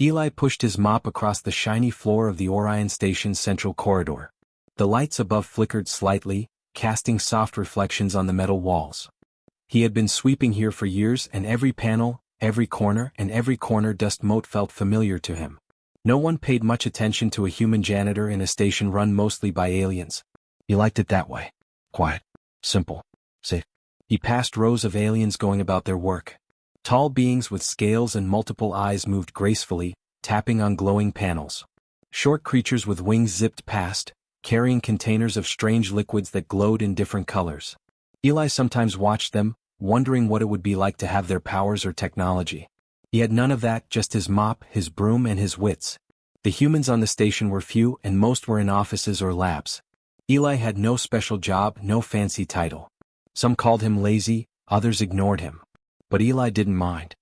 Eli pushed his mop across the shiny floor of the Orion Station's central corridor. The lights above flickered slightly, casting soft reflections on the metal walls. He had been sweeping here for years, and every panel, every corner, and every corner dust mote felt familiar to him. No one paid much attention to a human janitor in a station run mostly by aliens. He liked it that way. Quiet. Simple. Safe. He passed rows of aliens going about their work. Tall beings with scales and multiple eyes moved gracefully, tapping on glowing panels. Short creatures with wings zipped past, carrying containers of strange liquids that glowed in different colors. Eli sometimes watched them, wondering what it would be like to have their powers or technology. He had none of that, just his mop, his broom, and his wits. The humans on the station were few, and most were in offices or labs. Eli had no special job, no fancy title. Some called him lazy, others ignored him. But Eli didn't mind.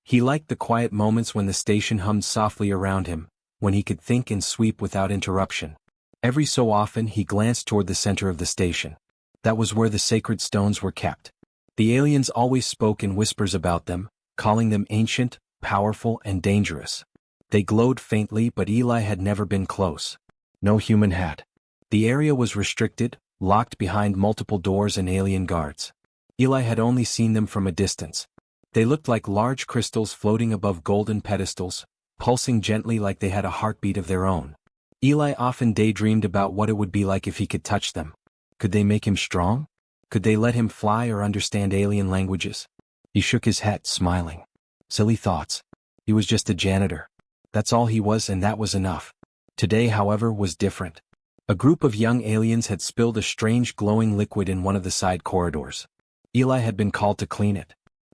He liked the quiet moments when the station hummed softly around him, when he could think and sweep without interruption. Every so often he glanced toward the center of the station. That was where the sacred stones were kept. The aliens always spoke in whispers about them, calling them ancient, powerful, and dangerous. They glowed faintly, but Eli had never been close. No human had. The area was restricted, locked behind multiple doors and alien guards. Eli had only seen them from a distance. They looked like large crystals floating above golden pedestals, pulsing gently like they had a heartbeat of their own. Eli often daydreamed about what it would be like if he could touch them. Could they make him strong? Could they let him fly or understand alien languages? He shook his head, smiling. Silly thoughts. He was just a janitor. That's all he was, and that was enough. Today, however, was different. A group of young aliens had spilled a strange glowing liquid in one of the side corridors. Eli had been called to clean it.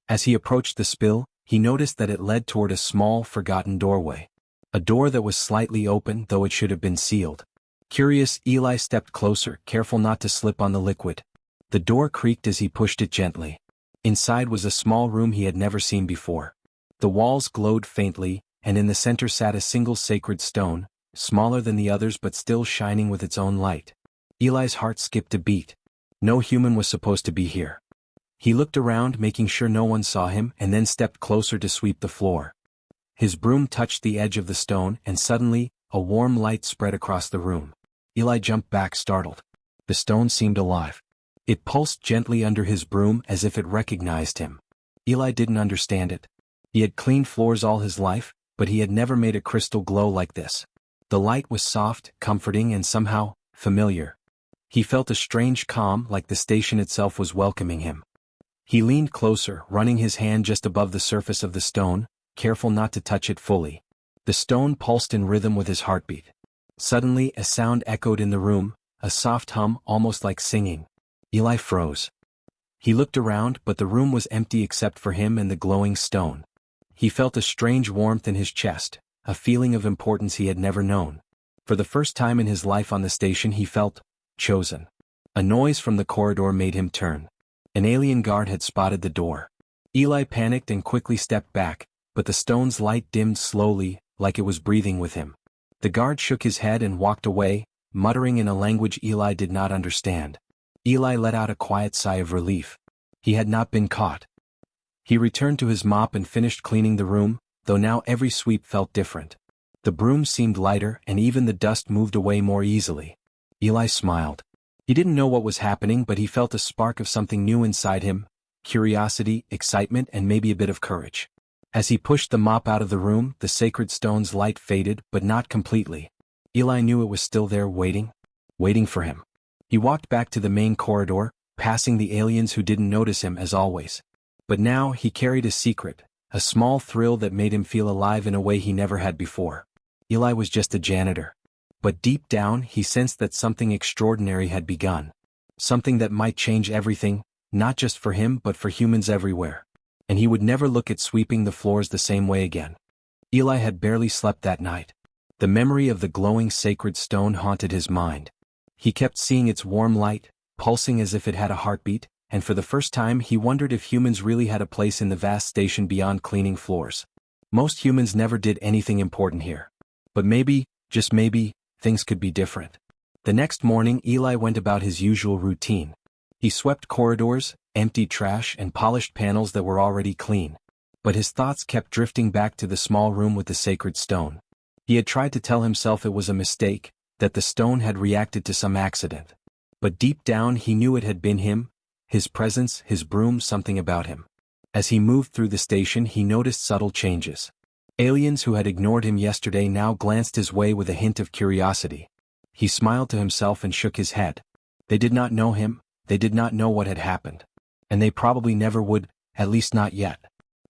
As he approached the spill, he noticed that it led toward a small, forgotten doorway. A door that was slightly open, though it should have been sealed. Curious, Eli stepped closer, careful not to slip on the liquid. The door creaked as he pushed it gently. Inside was a small room he had never seen before. The walls glowed faintly, and in the center sat a single sacred stone, smaller than the others but still shining with its own light. Eli's heart skipped a beat. No human was supposed to be here. He looked around, making sure no one saw him, and then stepped closer to sweep the floor. His broom touched the edge of the stone, and suddenly, a warm light spread across the room. Eli jumped back, startled. The stone seemed alive. It pulsed gently under his broom as if it recognized him. Eli didn't understand it. He had cleaned floors all his life, but he had never made a crystal glow like this. The light was soft, comforting, and somehow, familiar. He felt a strange calm, like the station itself was welcoming him. He leaned closer, running his hand just above the surface of the stone, careful not to touch it fully. The stone pulsed in rhythm with his heartbeat. Suddenly, a sound echoed in the room, a soft hum, almost like singing. Eli froze. He looked around, but the room was empty except for him and the glowing stone. He felt a strange warmth in his chest, a feeling of importance he had never known. For the first time in his life on the station he felt chosen. A noise from the corridor made him turn. An alien guard had spotted the door. Eli panicked and quickly stepped back, but the stone's light dimmed slowly, like it was breathing with him. The guard shook his head and walked away, muttering in a language Eli did not understand. Eli let out a quiet sigh of relief. He had not been caught. He returned to his mop and finished cleaning the room, though now every sweep felt different. The broom seemed lighter, and even the dust moved away more easily. Eli smiled. He didn't know what was happening, but he felt a spark of something new inside him: curiosity, excitement, and maybe a bit of courage. As he pushed the mop out of the room, the sacred stone's light faded, but not completely. Eli knew it was still there, waiting for him. He walked back to the main corridor, passing the aliens who didn't notice him as always. But now he carried a secret, a small thrill that made him feel alive in a way he never had before. Eli was just a janitor. But deep down he sensed that something extraordinary had begun. Something that might change everything, not just for him but for humans everywhere. And he would never look at sweeping the floors the same way again. Eli had barely slept that night. The memory of the glowing sacred stone haunted his mind. He kept seeing its warm light, pulsing as if it had a heartbeat, and for the first time he wondered if humans really had a place in the vast station beyond cleaning floors. Most humans never did anything important here. But maybe, just maybe, things could be different. The next morning Eli went about his usual routine. He swept corridors, emptied trash, and polished panels that were already clean. But his thoughts kept drifting back to the small room with the sacred stone. He had tried to tell himself it was a mistake, that the stone had reacted to some accident. But deep down he knew it had been him, his presence, his broom, something about him. As he moved through the station he noticed subtle changes. Aliens who had ignored him yesterday now glanced his way with a hint of curiosity. He smiled to himself and shook his head. They did not know him, they did not know what had happened. And they probably never would, at least not yet.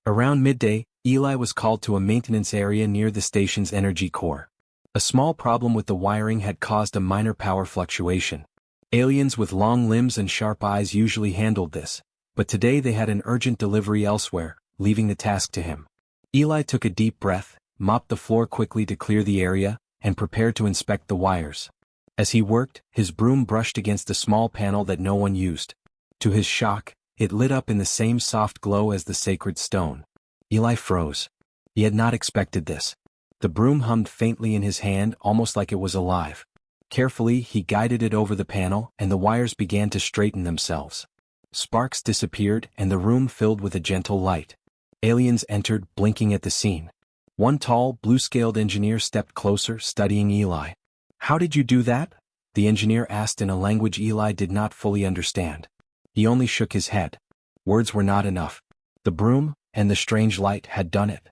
Around midday, Eli was called to a maintenance area near the station's energy core. A small problem with the wiring had caused a minor power fluctuation. Aliens with long limbs and sharp eyes usually handled this, but today they had an urgent delivery elsewhere, leaving the task to him. Eli took a deep breath, mopped the floor quickly to clear the area, and prepared to inspect the wires. As he worked, his broom brushed against a small panel that no one used. To his shock, it lit up in the same soft glow as the sacred stone. Eli froze. He had not expected this. The broom hummed faintly in his hand, almost like it was alive. Carefully, he guided it over the panel, and the wires began to straighten themselves. Sparks disappeared, and the room filled with a gentle light. Aliens entered, blinking at the scene. One tall, blue-scaled engineer stepped closer, studying Eli. "How did you do that?" the engineer asked in a language Eli did not fully understand. He only shook his head. Words were not enough. The broom, and the strange light, had done it.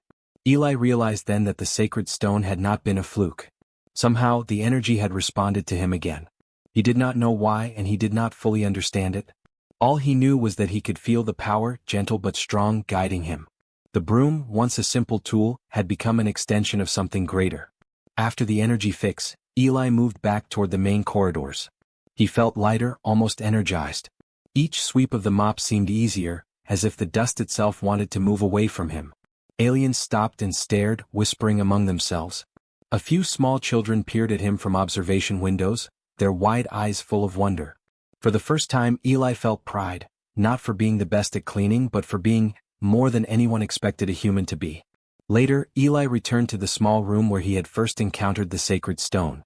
Eli realized then that the sacred stone had not been a fluke. Somehow, the energy had responded to him again. He did not know why, and he did not fully understand it. All he knew was that he could feel the power, gentle but strong, guiding him. The broom, once a simple tool, had become an extension of something greater. After the energy fix, Eli moved back toward the main corridors. He felt lighter, almost energized. Each sweep of the mop seemed easier, as if the dust itself wanted to move away from him. Aliens stopped and stared, whispering among themselves. A few small children peered at him from observation windows, their wide eyes full of wonder. For the first time Eli felt pride, not for being the best at cleaning but for being more than anyone expected a human to be. Later, Eli returned to the small room where he had first encountered the sacred stone.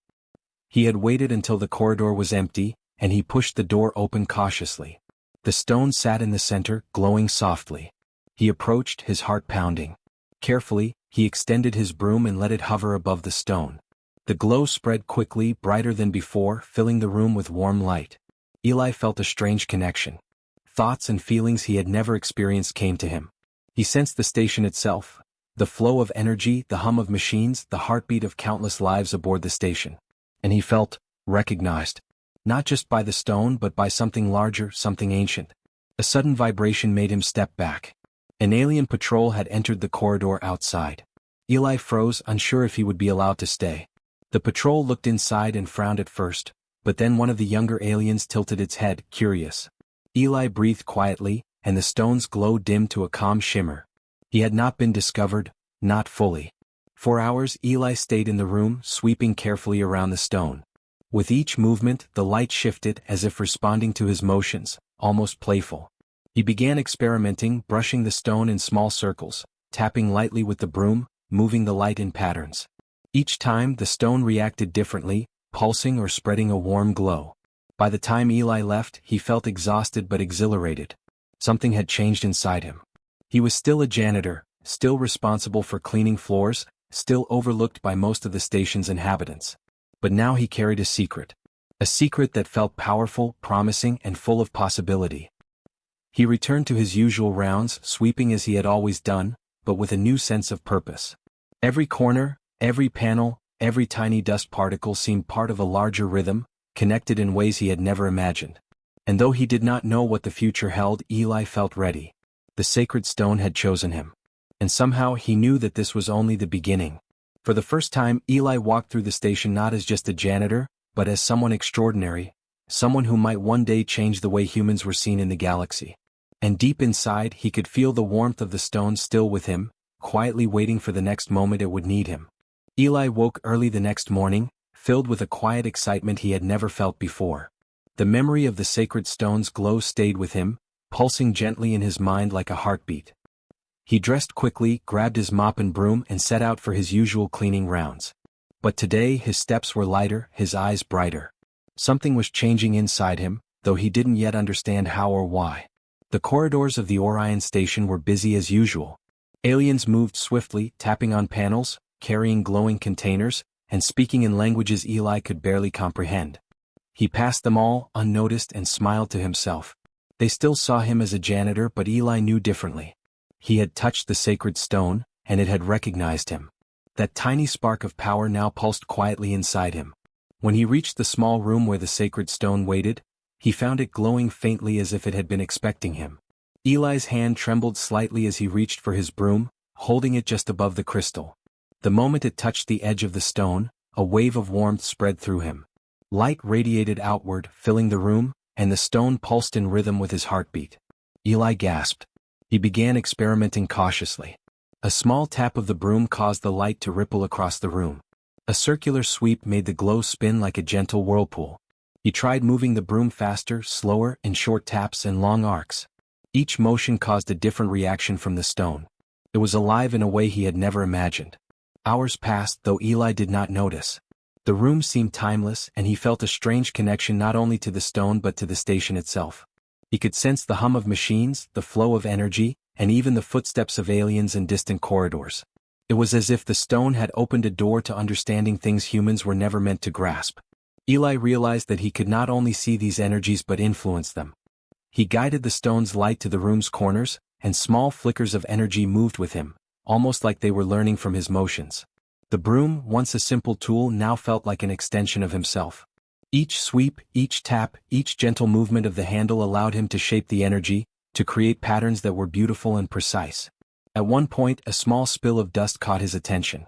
He had waited until the corridor was empty, and he pushed the door open cautiously. The stone sat in the center, glowing softly. He approached, his heart pounding. Carefully, he extended his broom and let it hover above the stone. The glow spread quickly, brighter than before, filling the room with warm light. Eli felt a strange connection. Thoughts and feelings he had never experienced came to him. He sensed the station itself, the flow of energy, the hum of machines, the heartbeat of countless lives aboard the station. And he felt recognized. Not just by the stone but by something larger, something ancient. A sudden vibration made him step back. An alien patrol had entered the corridor outside. Eli froze, unsure if he would be allowed to stay. The patrol looked inside and frowned at first, but then one of the younger aliens tilted its head, curious. Eli breathed quietly, and the stone's glow dimmed to a calm shimmer. He had not been discovered, not fully. For hours Eli stayed in the room, sweeping carefully around the stone. With each movement, the light shifted as if responding to his motions, almost playful. He began experimenting, brushing the stone in small circles, tapping lightly with the broom, moving the light in patterns. Each time the stone reacted differently, pulsing or spreading a warm glow. By the time Eli left, he felt exhausted but exhilarated. Something had changed inside him. He was still a janitor, still responsible for cleaning floors, still overlooked by most of the station's inhabitants. But now he carried a secret that felt powerful, promising, and full of possibility. He returned to his usual rounds, sweeping as he had always done, but with a new sense of purpose. Every corner, every panel, every tiny dust particle seemed part of a larger rhythm, connected in ways he had never imagined. And though he did not know what the future held, Eli felt ready. The sacred stone had chosen him. And somehow he knew that this was only the beginning. For the first time, Eli walked through the station not as just a janitor, but as someone extraordinary, someone who might one day change the way humans were seen in the galaxy. And deep inside, he could feel the warmth of the stone still with him, quietly waiting for the next moment it would need him. Eli woke early the next morning, filled with a quiet excitement he had never felt before. The memory of the sacred stone's glow stayed with him, pulsing gently in his mind like a heartbeat. He dressed quickly, grabbed his mop and broom, and set out for his usual cleaning rounds. But today his steps were lighter, his eyes brighter. Something was changing inside him, though he didn't yet understand how or why. The corridors of the Orion station were busy as usual. Aliens moved swiftly, tapping on panels, carrying glowing containers, and speaking in languages Eli could barely comprehend. He passed them all, unnoticed, and smiled to himself. They still saw him as a janitor, but Eli knew differently. He had touched the sacred stone, and it had recognized him. That tiny spark of power now pulsed quietly inside him. When he reached the small room where the sacred stone waited, he found it glowing faintly as if it had been expecting him. Eli's hand trembled slightly as he reached for his broom, holding it just above the crystal. The moment it touched the edge of the stone, a wave of warmth spread through him. Light radiated outward, filling the room, and the stone pulsed in rhythm with his heartbeat. Eli gasped. He began experimenting cautiously. A small tap of the broom caused the light to ripple across the room. A circular sweep made the glow spin like a gentle whirlpool. He tried moving the broom faster, slower, in short taps and long arcs. Each motion caused a different reaction from the stone. It was alive in a way he had never imagined. Hours passed, though Eli did not notice. The room seemed timeless, and he felt a strange connection not only to the stone but to the station itself. He could sense the hum of machines, the flow of energy, and even the footsteps of aliens in distant corridors. It was as if the stone had opened a door to understanding things humans were never meant to grasp. Eli realized that he could not only see these energies but influence them. He guided the stone's light to the room's corners, and small flickers of energy moved with him, almost like they were learning from his motions. The broom, once a simple tool, now felt like an extension of himself. Each sweep, each tap, each gentle movement of the handle allowed him to shape the energy, to create patterns that were beautiful and precise. At one point, a small spill of dust caught his attention.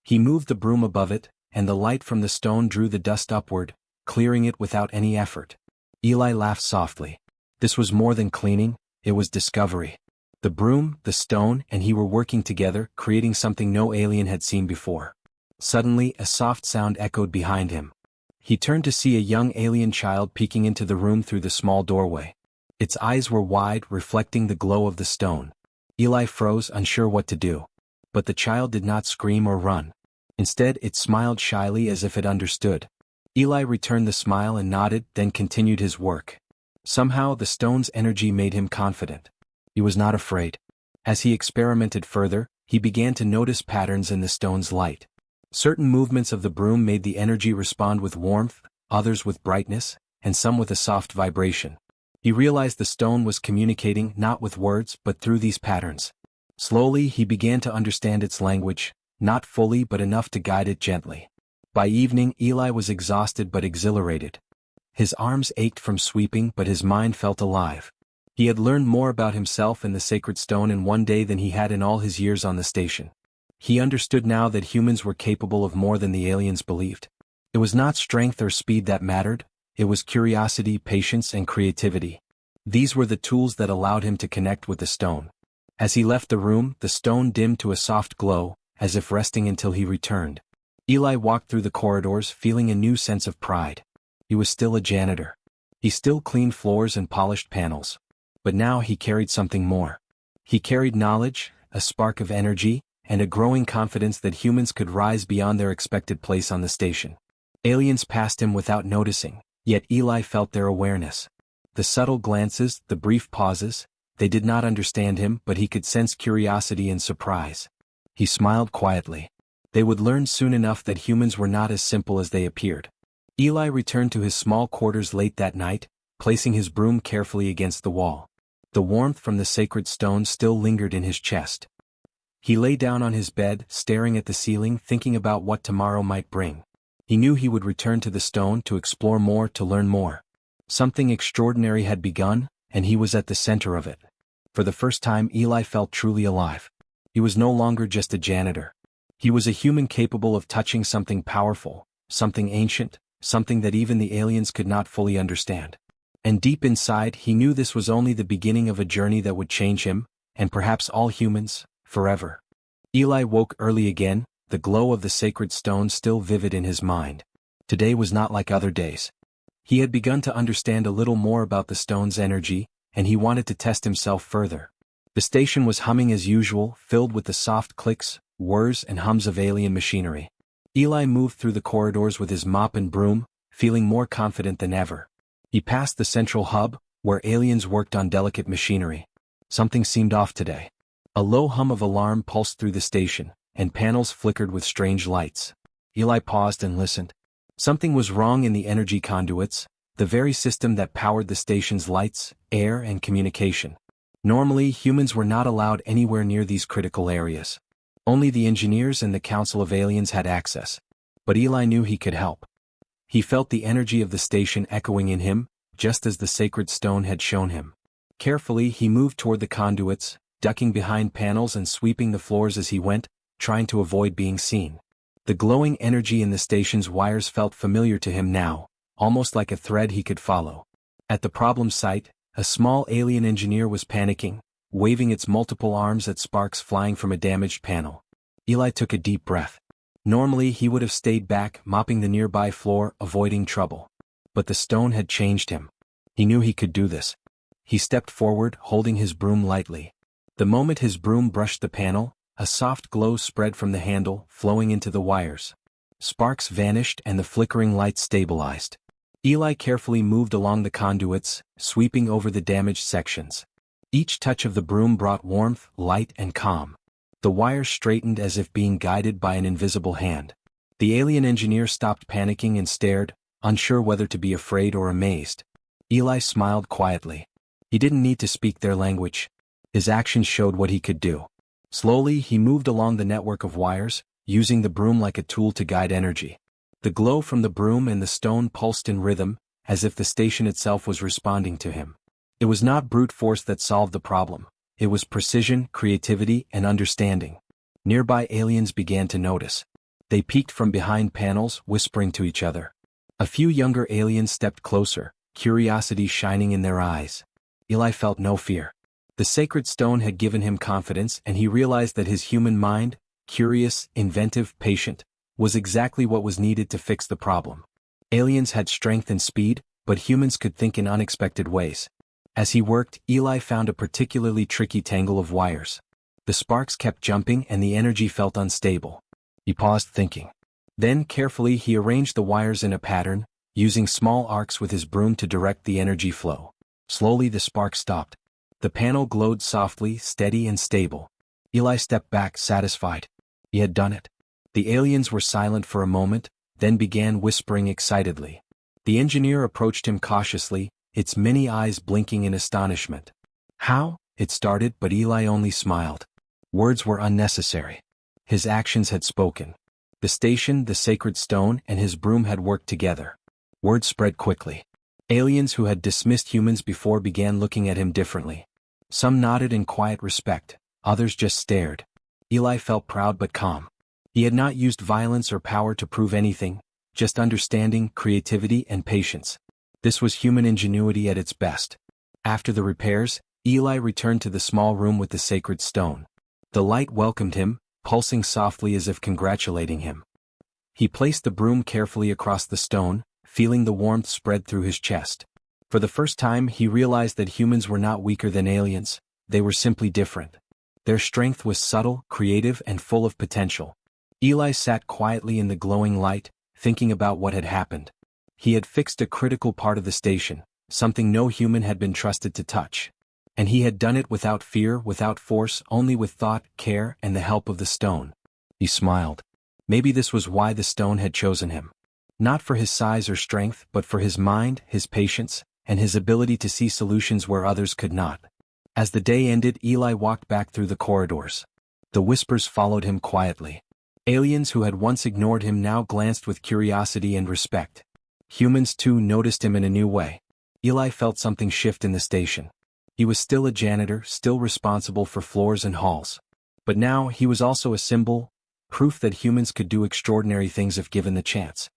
He moved the broom above it, and the light from the stone drew the dust upward, clearing it without any effort. Eli laughed softly. This was more than cleaning, it was discovery. The broom, the stone, and he were working together, creating something no alien had seen before. Suddenly, a soft sound echoed behind him. He turned to see a young alien child peeking into the room through the small doorway. Its eyes were wide, reflecting the glow of the stone. Eli froze, unsure what to do. But the child did not scream or run. Instead, it smiled shyly as if it understood. Eli returned the smile and nodded, then continued his work. Somehow, the stone's energy made him confident. He was not afraid. As he experimented further, he began to notice patterns in the stone's light. Certain movements of the broom made the energy respond with warmth, others with brightness, and some with a soft vibration. He realized the stone was communicating not with words but through these patterns. Slowly he began to understand its language, not fully but enough to guide it gently. By evening Eli was exhausted but exhilarated. His arms ached from sweeping but his mind felt alive. He had learned more about himself and the sacred stone in one day than he had in all his years on the station. He understood now that humans were capable of more than the aliens believed. It was not strength or speed that mattered, it was curiosity, patience, and creativity. These were the tools that allowed him to connect with the stone. As he left the room, the stone dimmed to a soft glow, as if resting until he returned. Eli walked through the corridors, feeling a new sense of pride. He was still a janitor. He still cleaned floors and polished panels. But now he carried something more. He carried knowledge, a spark of energy, and a growing confidence that humans could rise beyond their expected place on the station. Aliens passed him without noticing, yet Eli felt their awareness. The subtle glances, the brief pauses, they did not understand him, but he could sense curiosity and surprise. He smiled quietly. They would learn soon enough that humans were not as simple as they appeared. Eli returned to his small quarters late that night, placing his broom carefully against the wall. The warmth from the sacred stone still lingered in his chest. He lay down on his bed, staring at the ceiling, thinking about what tomorrow might bring. He knew he would return to the stone to explore more, to learn more. Something extraordinary had begun, and he was at the center of it. For the first time Eli felt truly alive. He was no longer just a janitor. He was a human capable of touching something powerful, something ancient, something that even the aliens could not fully understand. And deep inside he knew this was only the beginning of a journey that would change him, and perhaps all humans, forever. Eli woke early again, the glow of the sacred stone still vivid in his mind. Today was not like other days. He had begun to understand a little more about the stone's energy, and he wanted to test himself further. The station was humming as usual, filled with the soft clicks, whirs, and hums of alien machinery. Eli moved through the corridors with his mop and broom, feeling more confident than ever. He passed the central hub, where aliens worked on delicate machinery. Something seemed off today. A low hum of alarm pulsed through the station, and panels flickered with strange lights. Eli paused and listened. Something was wrong in the energy conduits, the very system that powered the station's lights, air, and communication. Normally, humans were not allowed anywhere near these critical areas. Only the engineers and the Council of Aliens had access. But Eli knew he could help. He felt the energy of the station echoing in him, just as the sacred stone had shown him. Carefully, he moved toward the conduits, ducking behind panels and sweeping the floors as he went, trying to avoid being seen. The glowing energy in the station's wires felt familiar to him now, almost like a thread he could follow. At the problem site, a small alien engineer was panicking, waving its multiple arms at sparks flying from a damaged panel. Eli took a deep breath. Normally he would have stayed back, mopping the nearby floor, avoiding trouble. But the stone had changed him. He knew he could do this. He stepped forward, holding his broom lightly. The moment his broom brushed the panel, a soft glow spread from the handle, flowing into the wires. Sparks vanished and the flickering lights stabilized. Eli carefully moved along the conduits, sweeping over the damaged sections. Each touch of the broom brought warmth, light, and calm. The wires straightened as if being guided by an invisible hand. The alien engineer stopped panicking and stared, unsure whether to be afraid or amazed. Eli smiled quietly. He didn't need to speak their language. His actions showed what he could do. Slowly, he moved along the network of wires, using the broom like a tool to guide energy. The glow from the broom and the stone pulsed in rhythm, as if the station itself was responding to him. It was not brute force that solved the problem. It was precision, creativity, and understanding. Nearby aliens began to notice. They peeked from behind panels, whispering to each other. A few younger aliens stepped closer, curiosity shining in their eyes. Eli felt no fear. The sacred stone had given him confidence, and he realized that his human mind, curious, inventive, patient, was exactly what was needed to fix the problem. Aliens had strength and speed, but humans could think in unexpected ways. As he worked, Eli found a particularly tricky tangle of wires. The sparks kept jumping and the energy felt unstable. He paused thinking. Then carefully he arranged the wires in a pattern, using small arcs with his broom to direct the energy flow. Slowly the spark stopped. The panel glowed softly, steady and stable. Eli stepped back, satisfied. He had done it. The aliens were silent for a moment, then began whispering excitedly. The engineer approached him cautiously, its many eyes blinking in astonishment. How? It started, but Eli only smiled. Words were unnecessary. His actions had spoken. The station, the sacred stone, and his broom had worked together. Word spread quickly. Aliens who had dismissed humans before began looking at him differently. Some nodded in quiet respect, others just stared. Eli felt proud but calm. He had not used violence or power to prove anything, just understanding, creativity, and patience. This was human ingenuity at its best. After the repairs, Eli returned to the small room with the sacred stone. The light welcomed him, pulsing softly as if congratulating him. He placed the broom carefully across the stone, feeling the warmth spread through his chest. For the first time he realized that humans were not weaker than aliens, they were simply different. Their strength was subtle, creative, and full of potential. Eli sat quietly in the glowing light, thinking about what had happened. He had fixed a critical part of the station, something no human had been trusted to touch. And he had done it without fear, without force, only with thought, care, and the help of the stone. He smiled. Maybe this was why the stone had chosen him. Not for his size or strength, but for his mind, his patience, and his ability to see solutions where others could not. As the day ended, Eli walked back through the corridors. The whispers followed him quietly. Aliens who had once ignored him now glanced with curiosity and respect. Humans too noticed him in a new way. Eli felt something shift in the station. He was still a janitor, still responsible for floors and halls. But now he was also a symbol, proof that humans could do extraordinary things if given the chance.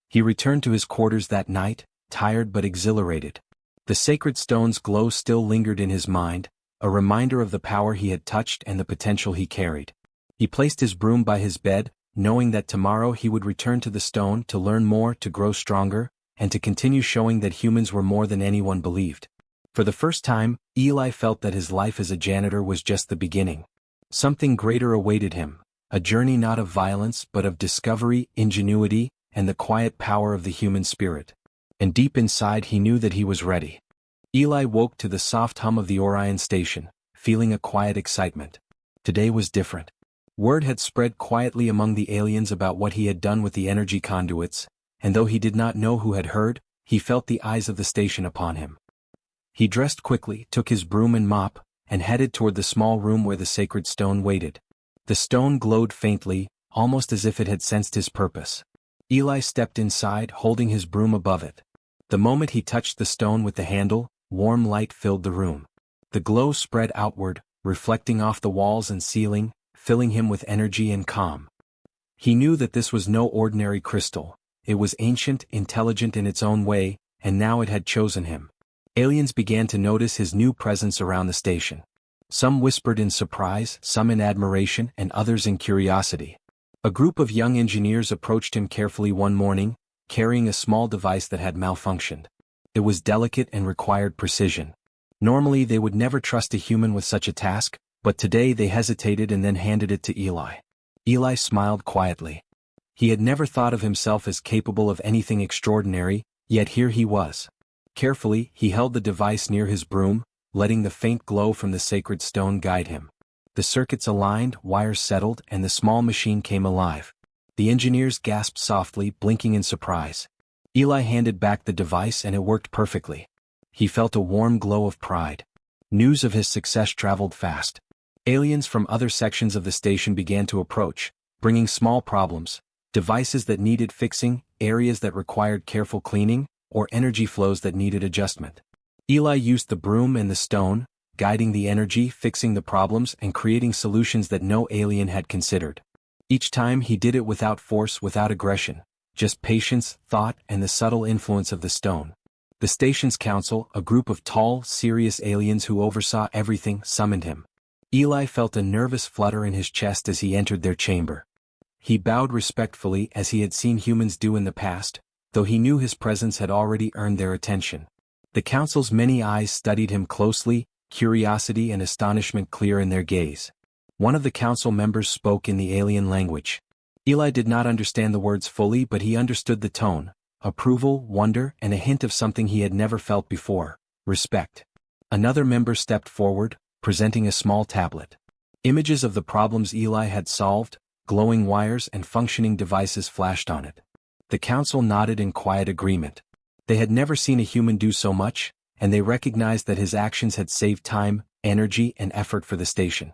He returned to his quarters that night, tired but exhilarated. The sacred stone's glow still lingered in his mind, a reminder of the power he had touched and the potential he carried. He placed his broom by his bed, knowing that tomorrow he would return to the stone to learn more, to grow stronger, and to continue showing that humans were more than anyone believed. For the first time, Eli felt that his life as a janitor was just the beginning. Something greater awaited him, a journey not of violence but of discovery, ingenuity, and the quiet power of the human spirit. And deep inside he knew that he was ready. Eli woke to the soft hum of the Orion station, feeling a quiet excitement. Today was different. Word had spread quietly among the aliens about what he had done with the energy conduits, and though he did not know who had heard, he felt the eyes of the station upon him. He dressed quickly, took his broom and mop, and headed toward the small room where the sacred stone waited. The stone glowed faintly, almost as if it had sensed his purpose. Eli stepped inside, holding his broom above it. The moment he touched the stone with the handle, warm light filled the room. The glow spread outward, reflecting off the walls and ceiling, filling him with energy and calm. He knew that this was no ordinary crystal. It was ancient, intelligent in its own way, and now it had chosen him. Aliens began to notice his new presence around the station. Some whispered in surprise, some in admiration, and others in curiosity. A group of young engineers approached him carefully one morning, carrying a small device that had malfunctioned. It was delicate and required precision. Normally they would never trust a human with such a task, but today they hesitated and then handed it to Eli. Eli smiled quietly. He had never thought of himself as capable of anything extraordinary, yet here he was. Carefully, he held the device near his broom, letting the faint glow from the sacred stone guide him. The circuits aligned, wires settled, and the small machine came alive. The engineers gasped softly, blinking in surprise. Eli handed back the device and it worked perfectly. He felt a warm glow of pride. News of his success traveled fast. Aliens from other sections of the station began to approach, bringing small problems, devices that needed fixing, areas that required careful cleaning, or energy flows that needed adjustment. Eli used the broom and the stone, guiding the energy, fixing the problems, and creating solutions that no alien had considered. Each time he did it without force, without aggression, just patience, thought, and the subtle influence of the stone. The station's council, a group of tall, serious aliens who oversaw everything, summoned him. Eli felt a nervous flutter in his chest as he entered their chamber. He bowed respectfully as he had seen humans do in the past, though he knew his presence had already earned their attention. The council's many eyes studied him closely, curiosity and astonishment clear in their gaze. One of the council members spoke in the alien language. Eli did not understand the words fully, but he understood the tone: approval, wonder, and a hint of something he had never felt before: respect. Another member stepped forward, presenting a small tablet. Images of the problems Eli had solved, glowing wires and functioning devices flashed on it. The council nodded in quiet agreement. They had never seen a human do so much, and they recognized that his actions had saved time, energy, and effort for the station.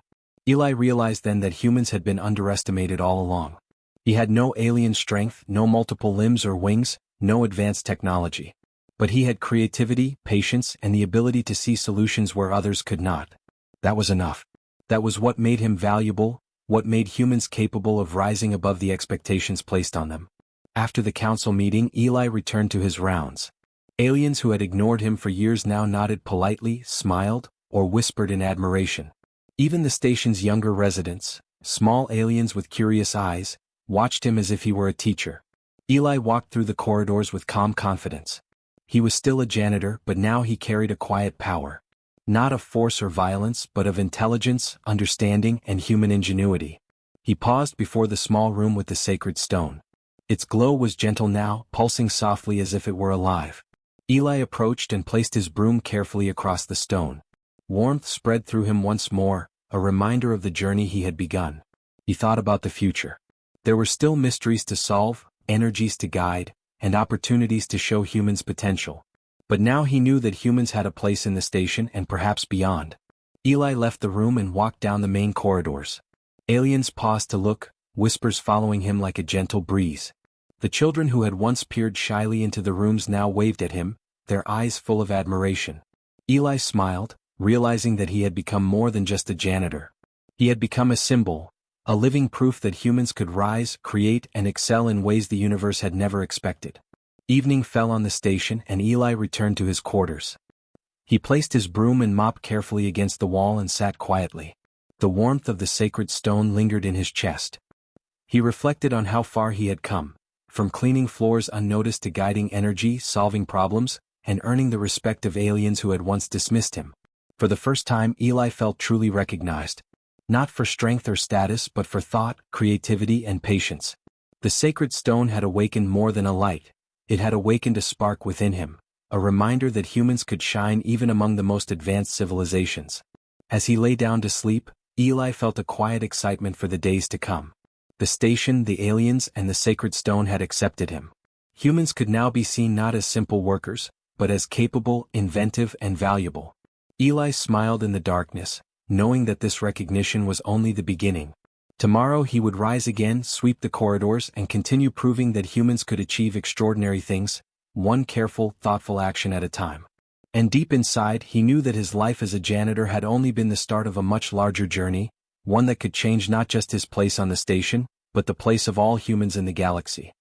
Eli realized then that humans had been underestimated all along. He had no alien strength, no multiple limbs or wings, no advanced technology. But he had creativity, patience, and the ability to see solutions where others could not. That was enough. That was what made him valuable, what made humans capable of rising above the expectations placed on them. After the council meeting, Eli returned to his rounds. Aliens who had ignored him for years now nodded politely, smiled, or whispered in admiration. Even the station's younger residents, small aliens with curious eyes, watched him as if he were a teacher. Eli walked through the corridors with calm confidence. He was still a janitor, but now he carried a quiet power. Not of force or violence, but of intelligence, understanding, and human ingenuity. He paused before the small room with the sacred stone. Its glow was gentle now, pulsing softly as if it were alive. Eli approached and placed his broom carefully across the stone. Warmth spread through him once more, a reminder of the journey he had begun. He thought about the future. There were still mysteries to solve, energies to guide, and opportunities to show humans' potential. But now he knew that humans had a place in the station and perhaps beyond. Eli left the room and walked down the main corridors. Aliens paused to look, whispers following him like a gentle breeze. The children who had once peered shyly into the rooms now waved at him, their eyes full of admiration. Eli smiled, realizing that he had become more than just a janitor. He had become a symbol, a living proof that humans could rise, create, and excel in ways the universe had never expected. Evening fell on the station and Eli returned to his quarters. He placed his broom and mop carefully against the wall and sat quietly. The warmth of the sacred stone lingered in his chest. He reflected on how far he had come, from cleaning floors unnoticed to guiding energy, solving problems, and earning the respect of aliens who had once dismissed him. For the first time, Eli felt truly recognized. Not for strength or status, but for thought, creativity, and patience. The sacred stone had awakened more than a light. It had awakened a spark within him, a reminder that humans could shine even among the most advanced civilizations. As he lay down to sleep, Eli felt a quiet excitement for the days to come. The station, the aliens, and the sacred stone had accepted him. Humans could now be seen not as simple workers, but as capable, inventive, and valuable. Eli smiled in the darkness, knowing that this recognition was only the beginning. Tomorrow he would rise again, sweep the corridors, and continue proving that humans could achieve extraordinary things, one careful, thoughtful action at a time. And deep inside he knew that his life as a janitor had only been the start of a much larger journey, one that could change not just his place on the station, but the place of all humans in the galaxy.